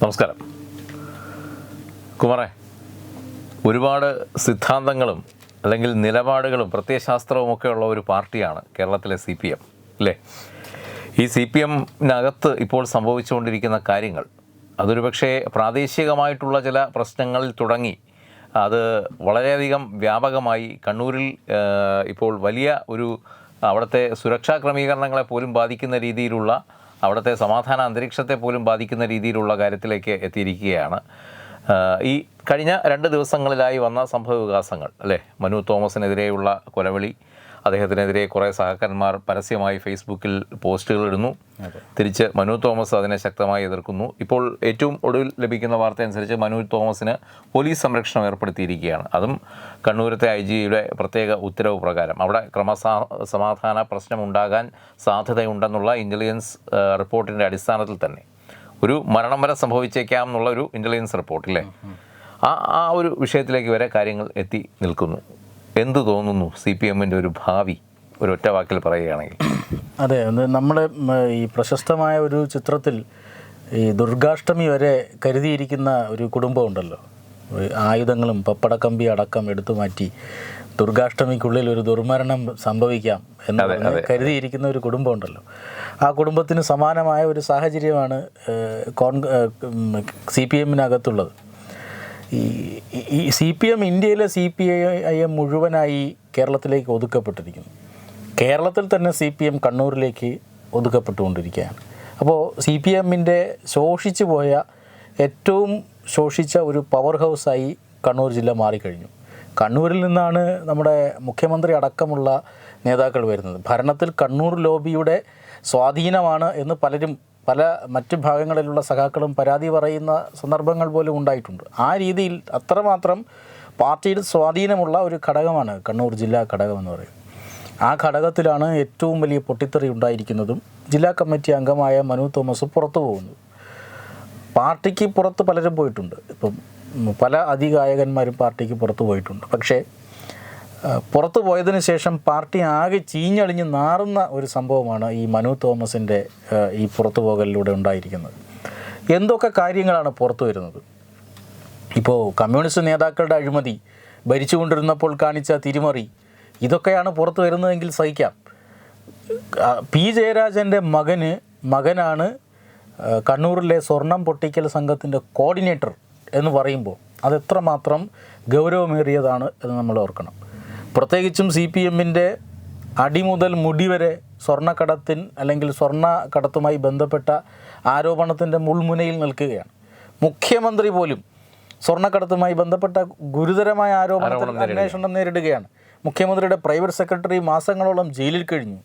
നമസ്കാരം. കുമാറേ, ഒരുപാട് സിദ്ധാന്തങ്ങളും അല്ലെങ്കിൽ നിലപാടുകളും പ്രത്യയശാസ്ത്രവും ഒക്കെ ഉള്ള ഒരു പാർട്ടിയാണ് കേരളത്തിലെ CPM, അല്ലേ? ഈ CPM-നകത്ത് ഇപ്പോൾ സംഭവിച്ചുകൊണ്ടിരിക്കുന്ന കാര്യങ്ങൾ അതൊരു പക്ഷേ പ്രാദേശികമായിട്ടുള്ള ചില പ്രശ്നങ്ങളിൽ തുടങ്ങി അത് വളരെയധികം വ്യാപകമായി കണ്ണൂരിൽ ഇപ്പോൾ വലിയ ഒരു അവിടുത്തെ സുരക്ഷാ ക്രമീകരണങ്ങളെ പോലും ബാധിക്കുന്ന രീതിയിലുള്ള, അവിടുത്തെ സമാധാന അന്തരീക്ഷത്തെ പോലും ബാധിക്കുന്ന രീതിയിലുള്ള കാര്യത്തിലേക്ക് എത്തിയിരിക്കുകയാണ്. ഈ കഴിഞ്ഞ 2 ദിവസങ്ങളിലായി വന്ന സംഭവവികാസങ്ങൾ, അല്ലേ? മനു തോമസിനെതിരെയുള്ള കൊലവിളി, അദ്ദേഹത്തിനെതിരെ കുറേ സഹകരന്മാർ പരസ്യമായി ഫേസ്ബുക്കിൽ പോസ്റ്റുകൾ ഇടുന്നു, തിരിച്ച് മനു തോമസ് അതിനെ ശക്തമായി എതിർക്കുന്നു. ഇപ്പോൾ ഏറ്റവും ഒടുവിൽ ലഭിക്കുന്ന വാർത്ത അനുസരിച്ച് മനു തോമസിന് പോലീസ് സംരക്ഷണം ഏർപ്പെടുത്തിയിരിക്കുകയാണ്. അതും കണ്ണൂരത്തെ IG-യുടെ പ്രത്യേക ഉത്തരവ് പ്രകാരം. അവിടെ സമാധാന പ്രശ്നമുണ്ടാകാൻ സാധ്യതയുണ്ടെന്നുള്ള ഇൻ്റലിജൻസ് റിപ്പോർട്ടിൻ്റെ അടിസ്ഥാനത്തിൽ തന്നെ ഒരു മരണം വരെ സംഭവിച്ചേക്കാം എന്നുള്ളൊരു ഇൻ്റലിജൻസ് റിപ്പോർട്ടില്ലേ, ആ ഒരു വിഷയത്തിലേക്ക് വരെ കാര്യങ്ങൾ എത്തി നിൽക്കുന്നു. എന്ത് തോന്നുന്നു CPM-ൻ്റെ ഒരു ഭാവി ഒരു ഒറ്റ വാക്കിൽ പറയുകയാണെങ്കിൽ? അതെ, നമ്മുടെ ഈ പ്രശസ്തമായ ഒരു ചിത്രത്തിൽ ഈ ദുർഗാഷ്ടമി വരെ കരുതിയിരിക്കുന്ന ഒരു കുടുംബം ഉണ്ടല്ലോ. ആയുധങ്ങളും പപ്പടക്കമ്പി അടക്കം എടുത്തു മാറ്റി ദുർഗാഷ്ടമിക്കുള്ളിൽ ഒരു ദുർമരണം സംഭവിക്കാം എന്ന് കരുതിയിരിക്കുന്ന ഒരു കുടുംബം ഉണ്ടല്ലോ. ആ കുടുംബത്തിന് സമാനമായ ഒരു സാഹചര്യമാണ് CPM-നകത്തുള്ളത്. ഈ CPM ഇന്ത്യയിലെ CPIM മുഴുവനായി കേരളത്തിലേക്ക് ഒതുക്കപ്പെട്ടിരിക്കുന്നു. കേരളത്തിൽ തന്നെ CPM കണ്ണൂരിലേക്ക് ഒതുക്കപ്പെട്ടുകൊണ്ടിരിക്കുകയാണ്. അപ്പോൾ CPM-ൻ്റെ ശോഷിച്ചു പോയ, ഏറ്റവും ശോഷിച്ച ഒരു പവർ ഹൗസായി കണ്ണൂർ ജില്ല മാറിക്കഴിഞ്ഞു. കണ്ണൂരിൽ നിന്നാണ് നമ്മുടെ മുഖ്യമന്ത്രി അടക്കമുള്ള നേതാക്കൾ വരുന്നത്. ഭരണത്തിൽ കണ്ണൂർ ലോബിയുടെ സ്വാധീനമാണ് എന്ന് പല മറ്റ് ഭാഗങ്ങളിലുള്ള സഖാക്കളും പരാതി പറയുന്ന സന്ദർഭങ്ങൾ പോലും ഉണ്ടായിട്ടുണ്ട്. ആ രീതിയിൽ അത്രമാത്രം പാർട്ടിയിൽ സ്വാധീനമുള്ള ഒരു ഘടകമാണ് കണ്ണൂർ ജില്ലാ ഘടകം എന്ന് പറയുന്നത്. ആ ഘടകത്തിലാണ് ഏറ്റവും വലിയ പൊട്ടിത്തെറി ഉണ്ടായിരിക്കുന്നതും ജില്ലാ കമ്മിറ്റി അംഗമായ മനു തോമസ് പുറത്തു പോകുന്നത്. പാർട്ടിക്ക് പുറത്ത് പലരും പോയിട്ടുണ്ട്. ഇപ്പം പല അതികായകന്മാരും പാർട്ടിക്ക് പുറത്തു പോയിട്ടുണ്ട്. പക്ഷേ പുറത്തു പോയതിന് ശേഷം പാർട്ടി ആകെ ചീഞ്ഞളിഞ്ഞ് നാറുന്ന ഒരു സംഭവമാണ് ഈ മനു തോമസിൻ്റെ ഈ പുറത്തു പോകലിലൂടെ ഉണ്ടായിരിക്കുന്നത്. എന്തൊക്കെ കാര്യങ്ങളാണ് പുറത്തു വരുന്നത്? ഇപ്പോൾ കമ്മ്യൂണിസ്റ്റ് നേതാക്കളുടെ അഴിമതി, ഭരിച്ചുകൊണ്ടിരുന്നപ്പോൾ കാണിച്ച തിരിമറി, ഇതൊക്കെയാണ് പുറത്തു വരുന്നതെങ്കിൽ സഹിക്കാം. P. ജയരാജൻ്റെ മകനാണ് കണ്ണൂരിലെ സ്വർണം പൊട്ടിക്കൽ സംഘത്തിൻ്റെ കോർഡിനേറ്റർ എന്ന് പറയുമ്പോൾ അതെത്രമാത്രം ഗൗരവമേറിയതാണ് എന്ന് നമ്മൾ ഓർക്കണം. പ്രത്യേകിച്ചും CPM-ൻ്റെ അടിമുതൽ മുടി വരെ സ്വർണ്ണക്കടത്തിന് അല്ലെങ്കിൽ സ്വർണ്ണക്കടത്തുമായി ബന്ധപ്പെട്ട ആരോപണത്തിൻ്റെ മുൾമുനയിൽ നിൽക്കുകയാണ്. മുഖ്യമന്ത്രി പോലും സ്വർണ്ണക്കടത്തുമായി ബന്ധപ്പെട്ട ഗുരുതരമായ ആരോപണത്തിൽ അന്വേഷണം നേരിടുകയാണ്. മുഖ്യമന്ത്രിയുടെ പ്രൈവറ്റ് സെക്രട്ടറി മാസങ്ങളോളം ജയിലിൽ കഴിഞ്ഞു.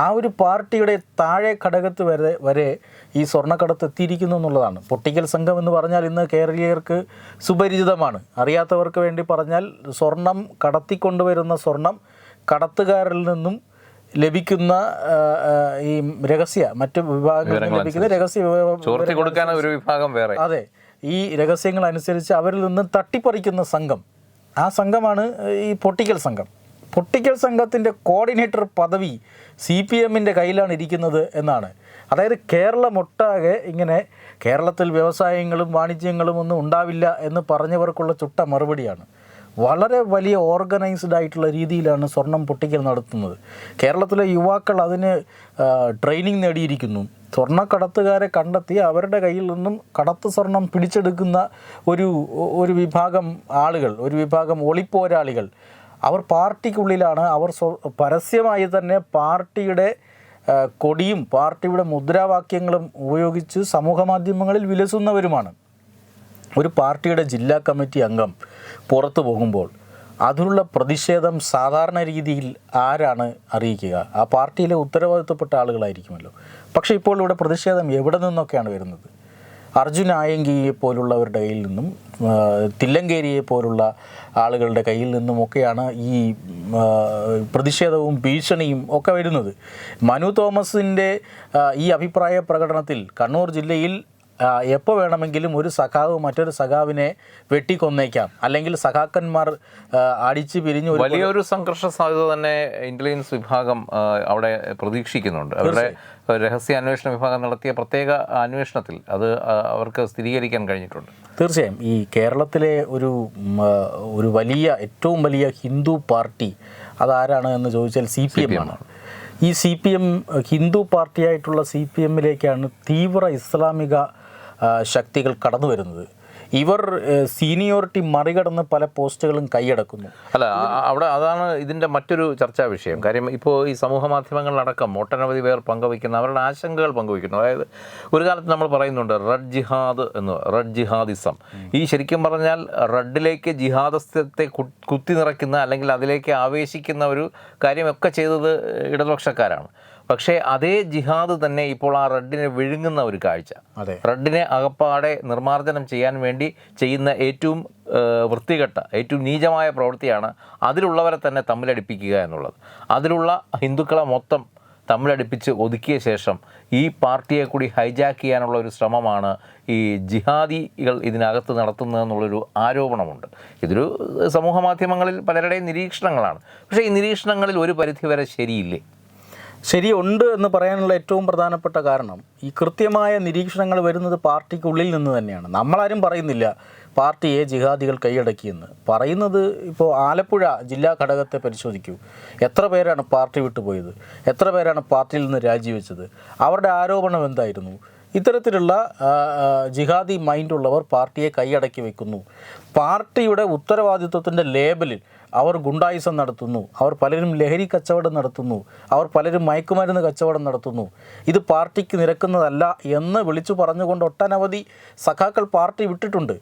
ആ ഒരു പാർട്ടിയുടെ താഴെ ഘടകത്ത് വരെ ഈ സ്വർണ്ണക്കടത്ത് എത്തിയിരിക്കുന്നു എന്നുള്ളതാണ്. പൊട്ടിക്കൽ സംഘം എന്ന് പറഞ്ഞാൽ ഇന്ന് കേരളീയർക്ക് സുപരിചിതമാണ്. അറിയാത്തവർക്ക് വേണ്ടി പറഞ്ഞാൽ, സ്വർണം കടത്തിക്കൊണ്ടുവരുന്ന സ്വർണം കടത്തുകാരിൽ നിന്നും ലഭിക്കുന്ന ഈ മറ്റ് വിഭാഗങ്ങളിൽ ലഭിക്കുന്ന അതെ, ഈ രഹസ്യങ്ങൾ അനുസരിച്ച് അവരിൽ നിന്ന് തട്ടിപ്പറിക്കുന്ന സംഘം, ആ സംഘമാണ് ഈ പൊട്ടിക്കൽ സംഘം. പൊട്ടിക്കൽ സംഘത്തിൻ്റെ കോർഡിനേറ്റർ പദവി CPM-ൻ്റെ കയ്യിലാണ് ഇരിക്കുന്നത് എന്നാണ്. അതായത് കേരളമൊട്ടാകെ ഇങ്ങനെ കേരളത്തിൽ വ്യവസായങ്ങളും വാണിജ്യങ്ങളും ഒന്നും ഉണ്ടാവില്ല എന്ന് പറഞ്ഞവർക്കുള്ള ചുട്ട മറുപടിയാണ്. വളരെ വലിയ ഓർഗനൈസ്ഡ് ആയിട്ടുള്ള രീതിയിലാണ് സ്വർണം പൊട്ടിക്കൽ നടത്തുന്നത്. കേരളത്തിലെ യുവാക്കൾ അതിന് ട്രെയിനിങ് നേടിയിരിക്കുന്നു. സ്വർണ്ണക്കടത്തുകാരെ കണ്ടെത്തി അവരുടെ കയ്യിൽ നിന്നും കടത്ത് സ്വർണം പിടിച്ചെടുക്കുന്ന ഒരു വിഭാഗം ആളുകൾ, ഒരു വിഭാഗം ഒളിപ്പോരാളികൾ, അവർ പാർട്ടിക്കുള്ളിലാണ്. അവർ പരസ്യമായി തന്നെ പാർട്ടിയുടെ കൊടിയും പാർട്ടിയുടെ മുദ്രാവാക്യങ്ങളും ഉപയോഗിച്ച് സമൂഹ മാധ്യമങ്ങളിൽ വിലസുന്നവരുമാണ്. ഒരു പാർട്ടിയുടെ ജില്ലാ കമ്മിറ്റി അംഗം പുറത്തു പോകുമ്പോൾ അതിനുള്ള പ്രതിഷേധം സാധാരണ രീതിയിൽ ആരാണ് അറിയിക്കുക? ആ പാർട്ടിയിലെ ഉത്തരവാദിത്തപ്പെട്ട ആളുകളായിരിക്കുമല്ലോ. പക്ഷേ ഇപ്പോൾ ഇവിടെ പ്രതിഷേധം എവിടെ നിന്നൊക്കെയാണ് വരുന്നത്? അർജുൻ ആയങ്കിയെ പോലുള്ളവരുടെ കയ്യിൽ നിന്നും, തില്ലങ്കേരിയെ പോലുള്ള ആളുകളുടെ കയ്യിൽ നിന്നുമൊക്കെയാണ് ഈ പ്രതിഷേധവും ഭീഷണിയും ഒക്കെ വരുന്നത്. മനു തോമസിൻ്റെ ഈ അഭിപ്രായ പ്രകടനത്തിൽ കണ്ണൂർ ജില്ലയിൽ എപ്പോൾ വേണമെങ്കിലും ഒരു സഖാവ് മറ്റൊരു സഖാവിനെ വെട്ടിക്കൊന്നേക്കാം, അല്ലെങ്കിൽ സഖാക്കന്മാർ അടിച്ചു പിരിഞ്ഞ് വലിയൊരു സംഘർഷ സാധ്യത തന്നെ ഇന്റലിജൻസ് വിഭാഗം അവിടെ പ്രതീക്ഷിക്കുന്നുണ്ട്. അവരുടെ രഹസ്യ അന്വേഷണ വിഭാഗം നടത്തിയ പ്രത്യേക അന്വേഷണത്തിൽ അത് അവർക്ക് സ്ഥിരീകരിക്കാൻ കഴിഞ്ഞിട്ടുണ്ട്. തീർച്ചയായും ഈ കേരളത്തിലെ ഒരു വലിയ ഏറ്റവും വലിയ ഹിന്ദു പാർട്ടി അതാരാണ് എന്ന് ചോദിച്ചാൽ CPM ആണ്. ഈ CPM ഹിന്ദു പാർട്ടിയായിട്ടുള്ള CPMലേക്കാണ് തീവ്ര ഇസ്ലാമിക ശക്തികൾ കടന്നു വരുന്നത്. ഇവർ സീനിയോറിറ്റി മറികടന്ന് പല പോസ്റ്റുകളും കൈയടക്കുന്നു. അല്ല, അവിടെ അതാണ് ഇതിൻ്റെ മറ്റൊരു ചർച്ചാ വിഷയം. കാര്യം ഇപ്പോൾ ഈ സമൂഹ മാധ്യമങ്ങളിലടക്കം ഒട്ടനവധി പേർ പങ്കുവയ്ക്കുന്ന അവരുടെ ആശങ്കകൾ പങ്കുവയ്ക്കുന്നു. അതായത് ഒരു കാലത്ത് നമ്മൾ പറയുന്നുണ്ട് റെഡ് ജിഹാദ് എന്ന്, റെഡ് ജിഹാദിസം. ഈ ശരിക്കും പറഞ്ഞാൽ റെഡിലേക്ക് ജിഹാദത്തെ കുത്തി നിറയ്ക്കുന്ന അല്ലെങ്കിൽ അതിലേക്ക് ആവേശിക്കുന്ന ഒരു കാര്യമൊക്കെ ചെയ്തത് ഇടതുപക്ഷക്കാരാണ്. പക്ഷേ അതേ ജിഹാദ് തന്നെ ഇപ്പോൾ ആ റെഡിനെ വിഴുങ്ങുന്ന ഒരു കാഴ്ച. റെഡിനെ അകപ്പാടെ നിർമ്മാർജ്ജനം ചെയ്യാൻ വേണ്ടി ചെയ്യുന്ന ഏറ്റവും വൃത്തികെട്ട ഏറ്റവും നീചമായ പ്രവൃത്തിയാണ് അതിലുള്ളവരെ തന്നെ തമ്മിലടിപ്പിക്കുക എന്നുള്ളത്. അതിലുള്ള ഹിന്ദുക്കളെ മൊത്തം തമ്മിലടിപ്പിച്ച് ഒതുക്കിയ ശേഷം ഈ പാർട്ടിയെ കൂടി ഹൈജാക്ക് ചെയ്യാനുള്ള ഒരു ശ്രമമാണ് ഈ ജിഹാദികൾ ഇതിനകത്ത് നടത്തുന്നതെന്നുള്ളൊരു ആരോപണമുണ്ട്. ഇതൊരു സമൂഹ മാധ്യമങ്ങളിൽ പലരുടെയും നിരീക്ഷണങ്ങളാണ്. പക്ഷേ ഈ നിരീക്ഷണങ്ങളിൽ ഒരു പരിധിവരെ ശരിയില്ലേ? ശരിയുണ്ട് എന്ന് പറയാനുള്ള ഏറ്റവും പ്രധാനപ്പെട്ട കാരണം ഈ കൃത്യമായ നിരീക്ഷണങ്ങൾ വരുന്നത് പാർട്ടിക്കുള്ളിൽ നിന്ന് തന്നെയാണ്. നമ്മളാരും പറയുന്നില്ല പാർട്ടിയെ ജിഹാദികൾ കൈയടക്കിയെന്ന്. പറയുന്നത് ഇപ്പോൾ ആലപ്പുഴ ജില്ലാ ഘടകത്തെ പരിശോധിക്കൂ. എത്ര പേരാണ് പാർട്ടി വിട്ടുപോയത്? എത്ര പേരാണ് പാർട്ടിയിൽ നിന്ന് രാജിവെച്ചത്? അവരുടെ ആരോപണം എന്തായിരുന്നു? ഇത്തരത്തിലുള്ള ജിഹാദി മൈൻഡുള്ളവർ പാർട്ടിയെ കൈയടക്കി വെക്കുന്നു. പാർട്ടിയുടെ ഉത്തരവാദിത്വത്തിൻ്റെ ലേബലിൽ അവർ ഗുണ്ടായിസം നടത്തുന്നു. അവർ പലരും ലഹരി കച്ചവടം നടത്തുന്നു. അവർ പലരും മയക്കുമരുന്ന് കച്ചവടം നടത്തുന്നു. ഇത് പാർട്ടിക്ക് നിരക്കുന്നതല്ല എന്ന് വിളിച്ചു പറഞ്ഞുകൊണ്ട് ഒട്ടനവധി സഖാക്കൾ പാർട്ടി വിട്ടിട്ടുണ്ട്.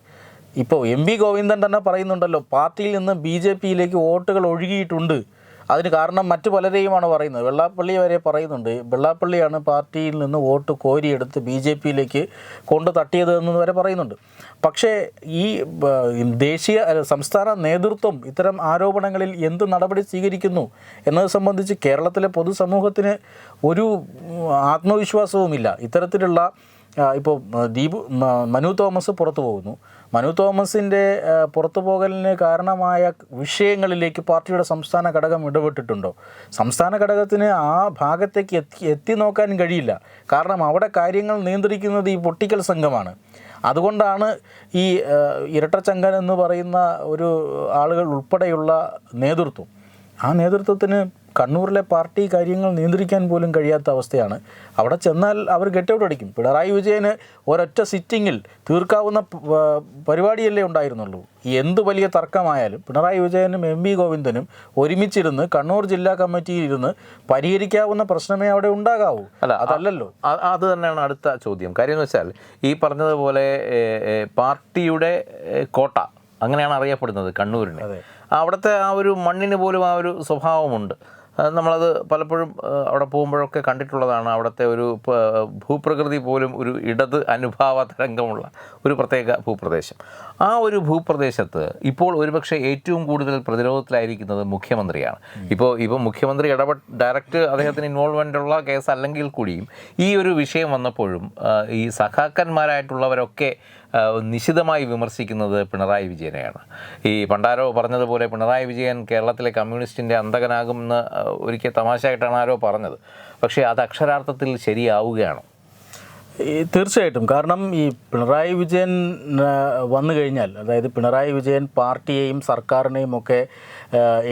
ഇപ്പോൾ MP ഗോവിന്ദൻ തന്നെ പറയുന്നുണ്ടല്ലോ, പാർട്ടിയിൽ നിന്ന് BJPയിലേക്ക് വോട്ടുകൾ ഒഴുകിയിട്ടുണ്ട്. അതിന് കാരണം മറ്റു പലരെയുമാണ് പറയുന്നത്. വെള്ളാപ്പള്ളി വരെ പറയുന്നുണ്ട്. വെള്ളാപ്പള്ളിയാണ് പാർട്ടിയിൽ നിന്ന് വോട്ട് കോരിയെടുത്ത് BJPയിലേക്ക് കൊണ്ട് തട്ടിയത് എന്ന് വരെ പറയുന്നുണ്ട്. പക്ഷേ ഈ സംസ്ഥാന നേതൃത്വം ഇത്തരം ആരോപണങ്ങളിൽ എന്ത് നടപടി സ്വീകരിക്കുന്നു എന്നത് സംബന്ധിച്ച് കേരളത്തിലെ പൊതുസമൂഹത്തിന് ഒരു ആത്മവിശ്വാസവുമില്ല. ഇത്തരത്തിലുള്ള ഇപ്പോൾ മനു തോമസ് പുറത്തു പോകുന്നു. മനു തോമസിൻ്റെ പുറത്തു പോകലിന് കാരണമായ വിഷയങ്ങളിലേക്ക് പാർട്ടിയുടെ സംസ്ഥാന ഘടകം ഇടപെട്ടിട്ടുണ്ടോ? സംസ്ഥാന ഘടകത്തിന് ആ ഭാഗത്തേക്ക് എത്തി നോക്കാൻ കഴിയില്ല. കാരണം അവിടെ കാര്യങ്ങൾ നിയന്ത്രിക്കുന്നത് ഈ പൊട്ടിക്കൽ സംഘമാണ്. അതുകൊണ്ടാണ് ഈ ഇരട്ടച്ചങ്കൻ എന്ന് പറയുന്ന ഒരു ആളുകൾ ഉൾപ്പെടെയുള്ള നേതൃത്വം, ആ നേതൃത്വത്തിന് കണ്ണൂരിലെ പാർട്ടി കാര്യങ്ങൾ നിയന്ത്രിക്കാൻ പോലും കഴിയാത്ത അവസ്ഥയാണ്. അവിടെ ചെന്നാൽ അവർ ഗെറ്റ് ഔട്ട് അടിക്കും. പിണറായി വിജയന് ഒരൊറ്റ സിറ്റിങ്ങിൽ തീർക്കാവുന്ന പരിപാടിയല്ലേ ഉണ്ടായിരുന്നുള്ളൂ. എന്ത് വലിയ തർക്കമായാലും പിണറായി വിജയനും MP ഗോവിന്ദനും ഒരുമിച്ചിരുന്ന് കണ്ണൂർ ജില്ലാ കമ്മിറ്റിയിൽ ഇരുന്ന് പരിഹരിക്കാവുന്ന പ്രശ്നമേ അവിടെ ഉണ്ടാകാവൂ. അതല്ലല്ലോ. അത് തന്നെയാണ് അടുത്ത ചോദ്യം. കാര്യം എന്ന് വെച്ചാൽ ഈ പറഞ്ഞതുപോലെ പാർട്ടിയുടെ കോട്ട അങ്ങനെയാണ് അറിയപ്പെടുന്നത് കണ്ണൂരിന്. അവിടുത്തെ ആ ഒരു മണ്ണിന് പോലും ആ ഒരു സ്വഭാവമുണ്ട്. നമ്മളത് പലപ്പോഴും അവിടെ പോകുമ്പോഴൊക്കെ കണ്ടിട്ടുള്ളതാണ്. അവിടുത്തെ ഒരു ഭൂപ്രകൃതി പോലും ഒരു ഇടത് അനുഭാവ തരംഗമുള്ള ഒരു പ്രത്യേക ഭൂപ്രദേശം. ആ ഒരു ഭൂപ്രദേശത്ത് ഇപ്പോൾ ഒരുപക്ഷെ ഏറ്റവും കൂടുതൽ പ്രതിരോധത്തിലായിരിക്കുന്നത് മുഖ്യമന്ത്രിയാണ്. ഇപ്പോൾ മുഖ്യമന്ത്രി ഡയറക്റ്റ് അദ്ദേഹത്തിന് ഇൻവോൾവ്മെൻ്റ് ഉള്ള കേസ് അല്ലെങ്കിൽ കൂടിയും ഈ ഒരു വിഷയം വന്നപ്പോഴും ഈ സഖാക്കന്മാരായിട്ടുള്ളവരൊക്കെ നിശിതമായി വിമർശിക്കുന്നത് പിണറായി വിജയനെയാണ്. ഈ പണ്ടാരോ പറഞ്ഞതുപോലെ പിണറായി വിജയൻ കേരളത്തിലെ കമ്മ്യൂണിസ്റ്റിൻ്റെ അന്തകനാകുമെന്ന് ഒരിക്കൽ തമാശയായിട്ടാണ് ആരോ പറഞ്ഞത്. പക്ഷേ അത് അക്ഷരാർത്ഥത്തിൽ ശരിയാവുകയാണോ? തീർച്ചയായിട്ടും. കാരണം ഈ പിണറായി വിജയൻ വന്നു കഴിഞ്ഞാൽ, അതായത് പിണറായി വിജയൻ പാർട്ടിയെയും സർക്കാരിനെയും ഒക്കെ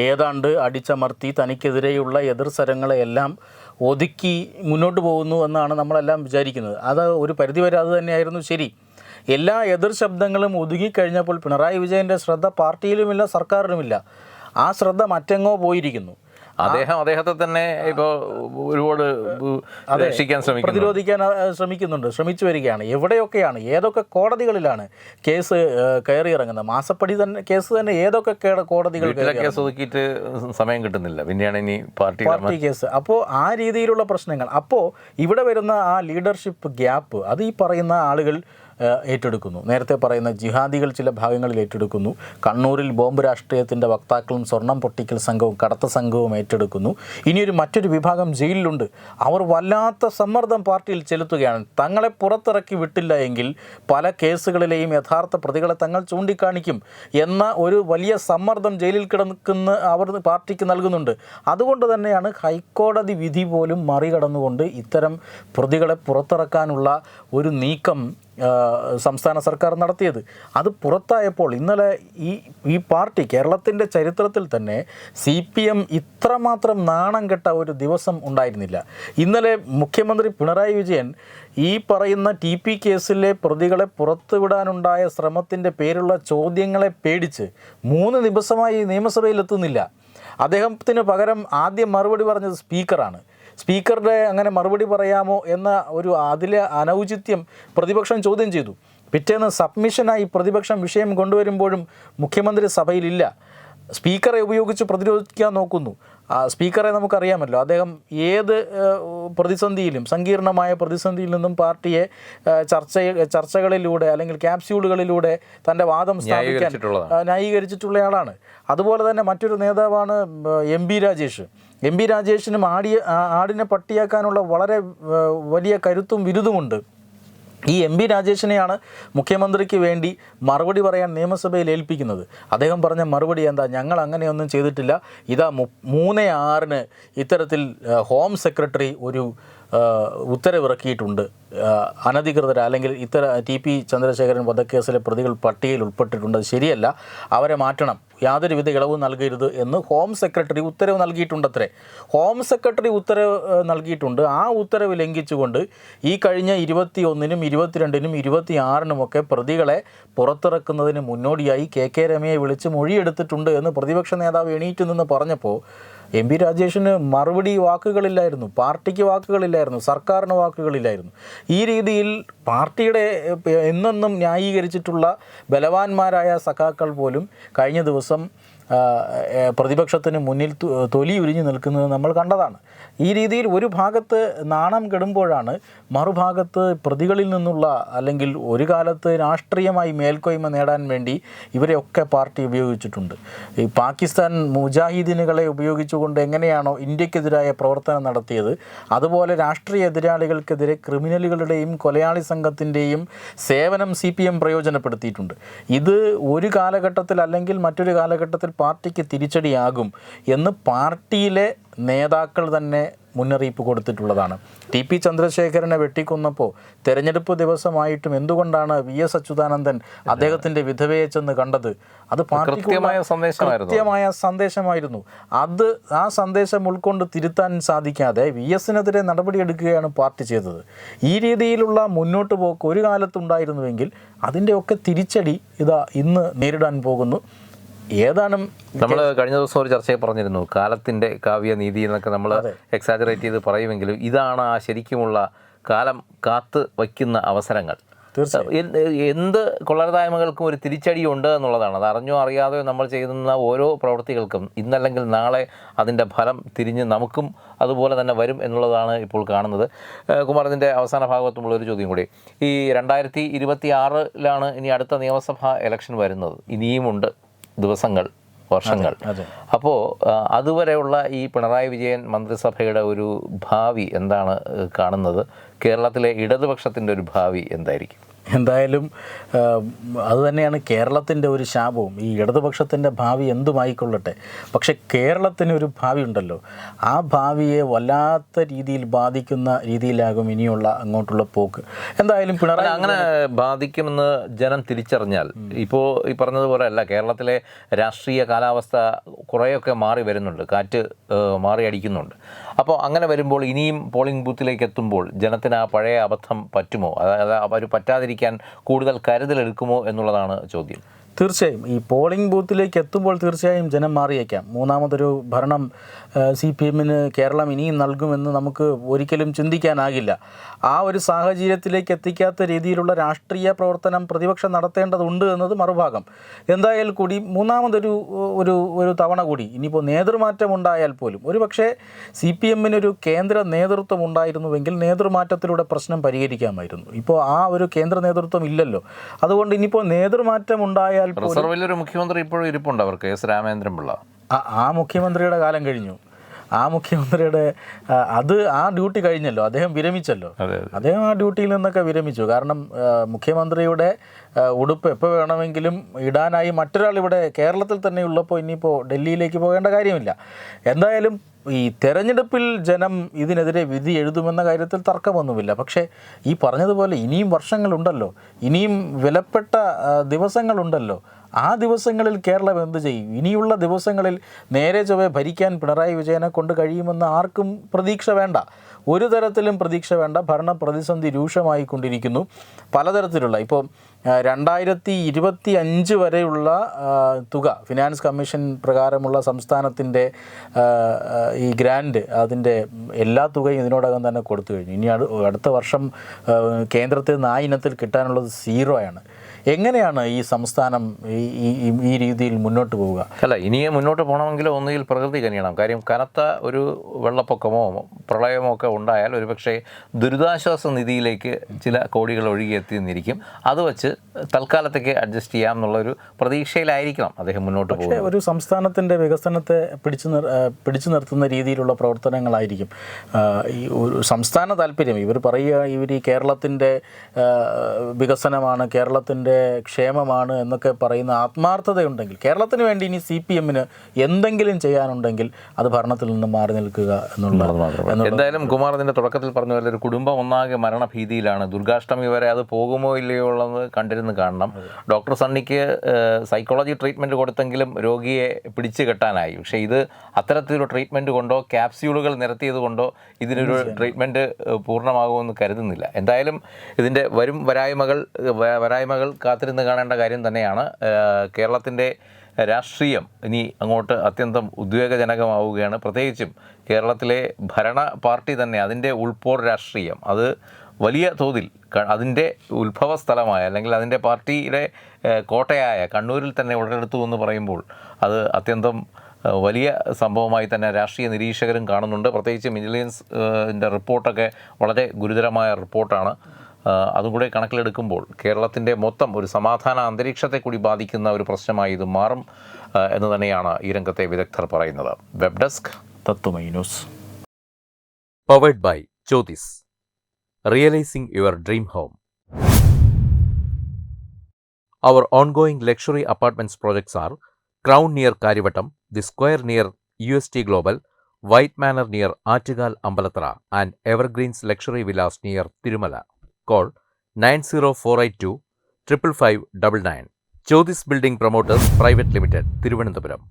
ഏതാണ്ട് അടിച്ചമർത്തി തനിക്കെതിരെയുള്ള എതിർസരങ്ങളെയെല്ലാം ഒതുക്കി മുന്നോട്ട് പോകുന്നു എന്നാണ് നമ്മളെല്ലാം വിചാരിക്കുന്നത്. അത് ഒരു പരിധിവരെ അത് തന്നെയായിരുന്നു ശരി. എല്ലാ എതിർ ശബ്ദങ്ങളും ഒതുങ്ങിക്കഴിഞ്ഞപ്പോൾ പിണറായി വിജയൻ്റെ ശ്രദ്ധ പാർട്ടിയിലുമില്ല, സർക്കാരിലുമില്ല. ആ ശ്രദ്ധ മറ്റെങ്ങോ പോയിരിക്കുന്നു. അദ്ദേഹത്തെ തന്നെ ഇപ്പോൾ ഒരുപാട് പ്രതിരോധിക്കാൻ ശ്രമിച്ചു വരികയാണ്. എവിടെയൊക്കെയാണ്, ഏതൊക്കെ കോടതികളിലാണ് കേസ് കയറിയിറങ്ങുന്നത്? മാസപ്പടി തന്നെ കേസ് തന്നെ ഏതൊക്കെ കോടതികൾ കേസ് ഒതുക്കിയിട്ട് സമയം കിട്ടുന്നില്ല, പിന്നെയാണ് ഇനി പാർട്ടി കേസ്. അപ്പോൾ ആ രീതിയിലുള്ള പ്രശ്നങ്ങൾ. അപ്പോൾ ഇവിടെ വരുന്ന ആ ലീഡർഷിപ്പ് ഗ്യാപ്പ്, അത് ഈ പറയുന്ന ആളുകൾ ഏറ്റെടുക്കുന്നു. നേരത്തെ പറയുന്ന ജിഹാദികൾ ചില ഭാഗങ്ങളിൽ ഏറ്റെടുക്കുന്നു. കണ്ണൂരിൽ ബോംബ് രാഷ്ട്രീയത്തിൻ്റെ വക്താക്കളും സ്വർണം പൊട്ടിക്കൽ സംഘവും കടത്ത സംഘവും ഏറ്റെടുക്കുന്നു. ഇനിയൊരു മറ്റൊരു വിഭാഗം ജയിലിലുണ്ട്. അവർ വല്ലാത്ത സമ്മർദ്ദം പാർട്ടിയിൽ ചെലുത്തുകയാണ്. തങ്ങളെ പുറത്തിറക്കി വിട്ടില്ല എങ്കിൽ പല കേസുകളിലെയും യഥാർത്ഥ പ്രതികളെ തങ്ങൾ ചൂണ്ടിക്കാണിക്കും എന്ന ഒരു വലിയ സമ്മർദ്ദം ജയിലിൽ കിടക്കുന്ന അവർ പാർട്ടിക്ക് നൽകുന്നുണ്ട്. അതുകൊണ്ട് തന്നെയാണ് ഹൈക്കോടതി വിധി പോലും മറികടന്നുകൊണ്ട് ഇത്തരം പ്രതികളെ പുറത്തിറക്കാനുള്ള ഒരു നീക്കം സംസ്ഥാന സർക്കാർ നടത്തിയത്. അത് പുറത്തായപ്പോൾ ഇന്നലെ ഈ പാർട്ടി കേരളത്തിൻ്റെ ചരിത്രത്തിൽ തന്നെ CPM ഇത്രമാത്രം നാണം കെട്ട ഒരു ദിവസം ഉണ്ടായിരുന്നില്ല. ഇന്നലെ മുഖ്യമന്ത്രി പിണറായി വിജയൻ ഈ പറയുന്ന TP കേസിലെ പ്രതികളെ പുറത്തുവിടാനുണ്ടായ ശ്രമത്തിൻ്റെ പേരുള്ള ചോദ്യങ്ങളെ പേടിച്ച് 3 ദിവസമായി നിയമസഭയിലെത്തുന്നില്ല. അദ്ദേഹത്തിന് പകരം ആദ്യം മറുപടി പറഞ്ഞത് സ്പീക്കറാണ്. സ്പീക്കറുടെ അങ്ങനെ മറുപടി പറയാമോ എന്ന ഒരു അതിലെ അനൗചിത്യം പ്രതിപക്ഷം ചോദ്യം ചെയ്തു. പിറ്റേന്ന് സബ്മിഷനായി പ്രതിപക്ഷം വിഷയം കൊണ്ടുവരുമ്പോഴും മുഖ്യമന്ത്രി സഭയിലില്ല. സ്പീക്കറെ ഉപയോഗിച്ച് പ്രതിരോധിക്കാൻ നോക്കുന്നു. സ്പീക്കറെ നമുക്കറിയാമല്ലോ, അദ്ദേഹം ഏത് പ്രതിസന്ധിയിലും സങ്കീർണമായ പ്രതിസന്ധിയിൽ നിന്നും പാർട്ടിയെ ചർച്ചകളിലൂടെ അല്ലെങ്കിൽ ക്യാപ്സ്യൂളുകളിലൂടെ തൻ്റെ വാദം സ്ഥാപിക്കാൻ ന്യായീകരിച്ചിട്ടുള്ളയാളാണ്. അതുപോലെ തന്നെ മറ്റൊരു നേതാവാണ് MP രാജേഷ്. MP രാജേഷിനും ആടിനെ പട്ടിയാക്കാനുള്ള വളരെ വലിയ കരുത്തും വിരുതുമുണ്ട്. ഈ MP രാജേഷിനെയാണ് മുഖ്യമന്ത്രിക്ക് വേണ്ടി മറുപടി പറയാൻ നിയമസഭയിൽ ഏൽപ്പിക്കുന്നത്. അദ്ദേഹം പറഞ്ഞ മറുപടി എന്താ? ഞങ്ങൾ അങ്ങനെയൊന്നും ചെയ്തിട്ടില്ല. ഇതാ 3/6 ഇത്തരത്തിൽ ഹോം സെക്രട്ടറി ഒരു ഉത്തരവിറക്കിയിട്ടുണ്ട്. അനധികൃതര അല്ലെങ്കിൽ TP ചന്ദ്രശേഖരൻ വധക്കേസിലെ പ്രതികൾ പട്ടികയിൽ ഉൾപ്പെട്ടിട്ടുണ്ട്. അത് ശരിയല്ല, അവരെ മാറ്റണം, യാതൊരുവിധ ഇളവും നൽകരുത് എന്ന് ഹോം സെക്രട്ടറി ഉത്തരവ് നൽകിയിട്ടുണ്ടത്രേ. ഹോം സെക്രട്ടറി ഉത്തരവ് നൽകിയിട്ടുണ്ട്. ആ ഉത്തരവ് ലംഘിച്ചുകൊണ്ട് ഈ കഴിഞ്ഞ 21-നും 22-നും 26-നുമൊക്കെ പ്രതികളെ പുറത്തിറക്കുന്നതിന് മുന്നോടിയായി KK രമയെ വിളിച്ച് മൊഴിയെടുത്തിട്ടുണ്ട് എന്ന് പ്രതിപക്ഷ നേതാവ് എണീറ്റ് നിന്ന് പറഞ്ഞപ്പോൾ MP രാജേഷിന് മറുപടി വാക്കുകളില്ലായിരുന്നു, പാർട്ടിക്ക് വാക്കുകളില്ലായിരുന്നു, സർക്കാരിന് വാക്കുകളില്ലായിരുന്നു. ഈ രീതിയിൽ പാർട്ടിയുടെ എന്നെന്നും ന്യായീകരിച്ചിട്ടുള്ള ബലവാന്മാരായ സഖാക്കൾ പോലും കഴിഞ്ഞ ദിവസം പ്രതിപക്ഷത്തിന് മുന്നിൽ തൊലി ഉരിഞ്ഞു നിൽക്കുന്നത് നമ്മൾ കണ്ടതാണ്. ഈ രീതിയിൽ ഒരു ഭാഗത്ത് നാണം കെടുമ്പോഴാണ് മറുഭാഗത്ത് പ്രതികളിൽ നിന്നുള്ള അല്ലെങ്കിൽ ഒരു കാലത്ത് രാഷ്ട്രീയമായി മേൽക്കോയ്മ നേടാൻ വേണ്ടി ഇവരെയൊക്കെ പാർട്ടി ഉപയോഗിച്ചിട്ടുണ്ട്. ഈ പാകിസ്ഥാൻ മുജാഹിദീനുകളെ ഉപയോഗിച്ചുകൊണ്ട് എങ്ങനെയാണോ ഇന്ത്യക്കെതിരായ പ്രവർത്തനം നടത്തിയത്, അതുപോലെ രാഷ്ട്രീയ എതിരാളികൾക്കെതിരെ ക്രിമിനലുകളുടെയും കൊലയാളി സംഘത്തിൻ്റെയും സേവനം CPM പ്രയോജനപ്പെടുത്തിയിട്ടുണ്ട്. ഇത് ഒരു കാലഘട്ടത്തിൽ അല്ലെങ്കിൽ മറ്റൊരു കാലഘട്ടത്തിൽ പാർട്ടിക്ക് തിരിച്ചടിയാകും എന്ന് പാർട്ടിയിലെ നേതാക്കൾ തന്നെ മുന്നറിയിപ്പ് കൊടുത്തിട്ടുള്ളതാണ്. TP ചന്ദ്രശേഖരനെ വെട്ടിക്കൊന്നപ്പോൾ തെരഞ്ഞെടുപ്പ് ദിവസമായിട്ടും എന്തുകൊണ്ടാണ് VS അച്യുതാനന്ദൻ അദ്ദേഹത്തിൻ്റെ വിധവയെ ചെന്ന് കണ്ടത്? അത് പാർട്ടിക്ക് കൃത്യമായ സന്ദേശമായിരുന്നു. ആ സന്ദേശം ഉൾക്കൊണ്ട് തിരുത്താൻ സാധിക്കാതെ VSനെതിരെ നടപടിയെടുക്കുകയാണ് പാർട്ടി ചെയ്തത്. ഈ രീതിയിലുള്ള മുന്നോട്ട് പോക്ക് ഒരു കാലത്തുണ്ടായിരുന്നുവെങ്കിൽ അതിൻ്റെയൊക്കെ തിരിച്ചടി ഇന്ന് നേരിടാൻ പോകുന്നു. ഏതാനും നമ്മൾ കഴിഞ്ഞ ദിവസം ഒരു ചർച്ചയിൽ പറഞ്ഞിരുന്നു, കാലത്തിൻ്റെ കാവ്യനീതി എന്നൊക്കെ നമ്മൾ എക്സാജറേറ്റ് ചെയ്ത് പറയുമെങ്കിലും ഇതാണ് ആ ശരിക്കുമുള്ള കാലം കാത്ത് വയ്ക്കുന്ന അവസരങ്ങൾ. എന്ത് കൊള്ളരുതായ്മകൾക്കും ഒരു തിരിച്ചടിയുണ്ട് എന്നുള്ളതാണ്. അത് അറിഞ്ഞോ അറിയാതെയോ നമ്മൾ ചെയ്യുന്ന ഓരോ പ്രവൃത്തികൾക്കും ഇന്നല്ലെങ്കിൽ നാളെ അതിൻ്റെ ഫലം തിരിഞ്ഞ് നമുക്കും അതുപോലെ തന്നെ വരും എന്നുള്ളതാണ് ഇപ്പോൾ കാണുന്നത്. കുമാർ, ഇതിൻ്റെ അവസാന ഭാഗത്തുമുള്ളൊരു ചോദ്യം കൂടി. ഈ 2026 ഇനി അടുത്ത നിയമസഭാ ഇലക്ഷൻ വരുന്നത്. ഇനിയുമുണ്ട് ദിവസങ്ങൾ, വർഷങ്ങൾ. അപ്പോൾ അതുവരെയുള്ള ഈ പിണറായി വിജയൻ മന്ത്രിസഭയുടെ ഒരു ഭാവി എന്താണ് കാണുന്നത്? കേരളത്തിലെ ഇടതുപക്ഷത്തിൻ്റെ ഒരു ഭാവി എന്തായിരിക്കും? എന്തായാലും അതുതന്നെയാണ് കേരളത്തിൻ്റെ ഒരു ശാപവും. ഈ ഇടതുപക്ഷത്തിൻ്റെ ഭാവി എന്തുമായിക്കൊള്ളട്ടെ, പക്ഷെ കേരളത്തിനൊരു ഭാവി ഉണ്ടല്ലോ, ആ ഭാവിയെ വല്ലാത്ത രീതിയിൽ ബാധിക്കുന്ന രീതിയിലാകും ഇനിയുള്ള അങ്ങോട്ടുള്ള പോക്ക്. എന്തായാലും പിണറായി അങ്ങനെ ബാധിക്കുമെന്ന് ജനം തിരിച്ചറിഞ്ഞാൽ, ഇപ്പോൾ ഈ പറഞ്ഞതുപോലെ അല്ല, കേരളത്തിലെ രാഷ്ട്രീയ കാലാവസ്ഥ കുറേയൊക്കെ മാറി വരുന്നുണ്ട്, കാറ്റ് മാറി അടിക്കുന്നുണ്ട്. അപ്പോൾ അങ്ങനെ വരുമ്പോൾ ഇനിയും പോളിംഗ് ബൂത്തിലേക്ക് എത്തുമ്പോൾ ജനത്തിന് ആ പഴയ അബദ്ധം പറ്റുമോ? അതായത് അവർ പറ്റാതിരിക്കാൻ കൂടുതൽ കരുതലെടുക്കുമോ എന്നുള്ളതാണ് ചോദ്യം. തീർച്ചയായും ഈ പോളിംഗ് ബൂത്തിലേക്ക് എത്തുമ്പോൾ തീർച്ചയായും ജനം മാറിയേക്കാം. മൂന്നാമതൊരു ഭരണം CPM കേരളം ഇനിയും നൽകുമെന്ന് നമുക്ക് ഒരിക്കലും ചിന്തിക്കാനാകില്ല. ആ ഒരു സാഹചര്യത്തിലേക്ക് എത്തിക്കാത്ത രീതിയിലുള്ള രാഷ്ട്രീയ പ്രവർത്തനം പ്രതിപക്ഷം നടത്തേണ്ടതുണ്ട് എന്നത് മറുഭാഗം. എന്തായാലും കൂടി മൂന്നാമതൊരു ഒരു തവണ കൂടി ഇനിയിപ്പോൾ നേതൃമാറ്റം ഉണ്ടായാൽ പോലും ഒരു പക്ഷേ CPM ഒരു കേന്ദ്ര നേതൃത്വം ഉണ്ടായിരുന്നുവെങ്കിൽ നേതൃമാറ്റത്തിലൂടെ പ്രശ്നം പരിഹരിക്കാമായിരുന്നു. ഇപ്പോൾ ആ ഒരു കേന്ദ്ര നേതൃത്വം ഇല്ലല്ലോ. അതുകൊണ്ട് ഇനിയിപ്പോൾ നേതൃമാറ്റം ഉണ്ടായാൽ റിസർവിലൊരു മുഖ്യമന്ത്രി ഇപ്പോഴും ഇരിപ്പുണ്ട് അവർക്ക്, എസ് രാമേന്ദ്രൻ പിള്ള. ആ മുഖ്യമന്ത്രിയുടെ കാലം കഴിഞ്ഞു. ആ മുഖ്യമന്ത്രിയുടെ ആ ഡ്യൂട്ടി കഴിഞ്ഞല്ലോ, അദ്ദേഹം വിരമിച്ചല്ലോ. അദ്ദേഹം ആ ഡ്യൂട്ടിയിൽ നിന്നൊക്കെ വിരമിച്ചു. കാരണം മുഖ്യമന്ത്രിയുടെ ഉടുപ്പ് എപ്പോൾ വേണമെങ്കിലും ഇടാനായി മറ്റൊരാൾ ഇവിടെ കേരളത്തിൽ തന്നെ ഉള്ളപ്പോൾ ഇനിയിപ്പോൾ ഡൽഹിയിലേക്ക് പോകേണ്ട കാര്യമില്ല. എന്തായാലും ഈ തെരഞ്ഞെടുപ്പിൽ ജനം ഇതിനെതിരെ വിധി എഴുതുമെന്ന കാര്യത്തിൽ തർക്കമൊന്നുമില്ല. പക്ഷേ ഈ പറഞ്ഞതുപോലെ ഇനിയും വർഷങ്ങളുണ്ടല്ലോ, ഇനിയും വിലപ്പെട്ട ദിവസങ്ങളുണ്ടല്ലോ. ആ ദിവസങ്ങളിൽ കേരളം എന്ത് ചെയ്യും? ഇനിയുള്ള ദിവസങ്ങളിൽ നേരെ ചൊവ്വേ ഭരിക്കാൻ പിണറായി വിജയനെ കൊണ്ട് കഴിയുമെന്ന് ആർക്കും പ്രതീക്ഷ വേണ്ട, ഒരു തരത്തിലും പ്രതീക്ഷ വേണ്ട. ഭരണ പ്രതിസന്ധി രൂക്ഷമായിക്കൊണ്ടിരിക്കുന്നു പലതരത്തിലുള്ള. ഇപ്പോൾ 2025 വരെയുള്ള തുക ഫിനാൻസ് കമ്മീഷൻ പ്രകാരമുള്ള സംസ്ഥാനത്തിൻ്റെ ഈ ഗ്രാൻഡ്, അതിൻ്റെ എല്ലാ തുകയും ഇതിനോടകം തന്നെ കൊടുത്തു കഴിഞ്ഞു. ഇനി അടുത്ത വർഷം കേന്ദ്രത്തിൽ നിന്ന് ആ ഇനത്തിൽ കിട്ടാനുള്ളത് 0 ആണ്. എങ്ങനെയാണ് ഈ സംസ്ഥാനം ഈ രീതിയിൽ മുന്നോട്ട് പോവുക? അല്ല, ഇനിയെ മുന്നോട്ട് പോകണമെങ്കിൽ ഒന്നുകിൽ പ്രകൃതി കനിയണം. കാര്യം കനത്ത ഒരു വെള്ളപ്പൊക്കമോ പ്രളയമോ ഒക്കെ ഉണ്ടായാൽ ഒരുപക്ഷെ ദുരിതാശ്വാസ നിധിയിലേക്ക് ചില കോടികൾ ഒഴുകിയെത്തിയെന്നിരിക്കും. അത് വെച്ച് തൽക്കാലത്തേക്ക് അഡ്ജസ്റ്റ് ചെയ്യാം എന്നുള്ളൊരു പ്രതീക്ഷയിലായിരിക്കണം അദ്ദേഹം മുന്നോട്ട് പോകുന്നത്. ഒരു സംസ്ഥാനത്തിൻ്റെ വികസനത്തെ പിടിച്ചു നിർത്തുന്ന രീതിയിലുള്ള പ്രവർത്തനങ്ങളായിരിക്കും ഈ ഒരു സംസ്ഥാന താല്പര്യം. ഇവർ പറയുക ഇവർ ഈ കേരളത്തിൻ്റെ വികസനമാണ്, കേരളത്തിൻ്റെ ക്ഷേമമാണ് എന്നൊക്കെ പറയുന്ന ആത്മാർത്ഥതയുണ്ടെങ്കിൽ, കേരളത്തിന് വേണ്ടി ഇനി CPM എന്തെങ്കിലും ചെയ്യാനുണ്ടെങ്കിൽ അത് ഭരണത്തിൽ നിന്ന് മാറി നിൽക്കുക എന്നുള്ളത് മാത്രമേ. എന്തായാലും കുമാർ അതിൻ്റെ തുടക്കത്തിൽ പറഞ്ഞ പോലെ ഒരു കുടുംബം ഒന്നാകെ മരണഭീതിയിലാണ്. ദുർഗാഷ്ടമി വരെ അത് പോകുമോ ഇല്ലയോ ഉള്ളത് കണ്ടിരുന്ന് കാണണം. ഡോക്ടർ സണ്ണിക്ക് സൈക്കോളജി ട്രീറ്റ്മെൻറ്റ് കൊടുത്തെങ്കിലും രോഗിയെ പിടിച്ചു കെട്ടാനായി. പക്ഷേ ഇത് അത്തരത്തിലൊരു ട്രീറ്റ്മെൻറ്റ് കൊണ്ടോ ക്യാപ്സ്യൂളുകൾ നിരത്തിയത് കൊണ്ടോ ഇതിനൊരു ട്രീറ്റ്മെൻറ്റ് പൂർണ്ണമാകുമെന്ന് കരുതുന്നില്ല. എന്തായാലും ഇതിൻ്റെ വരായ്മകൾ കാത്തിരുന്ന് കാണേണ്ട കാര്യം തന്നെയാണ്. കേരളത്തിൻ്റെ രാഷ്ട്രീയം ഇനി അങ്ങോട്ട് അത്യന്തം ഉദ്വേഗജനകമാവുകയാണ്. പ്രത്യേകിച്ചും കേരളത്തിലെ ഭരണ പാർട്ടി തന്നെ അതിൻ്റെ ഉൾപോർ രാഷ്ട്രീയം അത് വലിയ തോതിൽ അതിൻ്റെ ഉത്ഭവ സ്ഥലമായ അല്ലെങ്കിൽ അതിൻ്റെ പാർട്ടിയുടെ കോട്ടയായ കണ്ണൂരിൽ തന്നെ ഉടലെടുത്തു എന്ന് പറയുമ്പോൾ അത് അത്യന്തം വലിയ സംഭവമായി തന്നെ രാഷ്ട്രീയ നിരീക്ഷകരും കാണുന്നുണ്ട്. പ്രത്യേകിച്ച് ഇന്റലിജൻസിൻ്റെ റിപ്പോർട്ടൊക്കെ വളരെ ഗുരുതരമായ റിപ്പോർട്ടാണ്. അതും കൂടെ കണക്കിലെടുക്കുമ്പോൾ കേരളത്തിൻ്റെ മൊത്തം ഒരു സമാധാന അന്തരീക്ഷത്തെ കൂടി ബാധിക്കുന്ന ഒരു പ്രശ്നമായി ഇത് മാറും എന്ന് തന്നെയാണ് ഈ രംഗത്തെ വിദഗ്ധർ പറയുന്നത്. Web desk Tattvamayi news. Powered by Jyothis, realising your dream home. Our ongoing luxury apartments projects are Crown near Karivattam, The Square near UST Global, White Manor near Attigal Ambalathra, and Evergreens Luxury Villas near Tirumala. Call 90482 55599. Jyothis Building Promoters Private Limited, Thiruvananthapuram.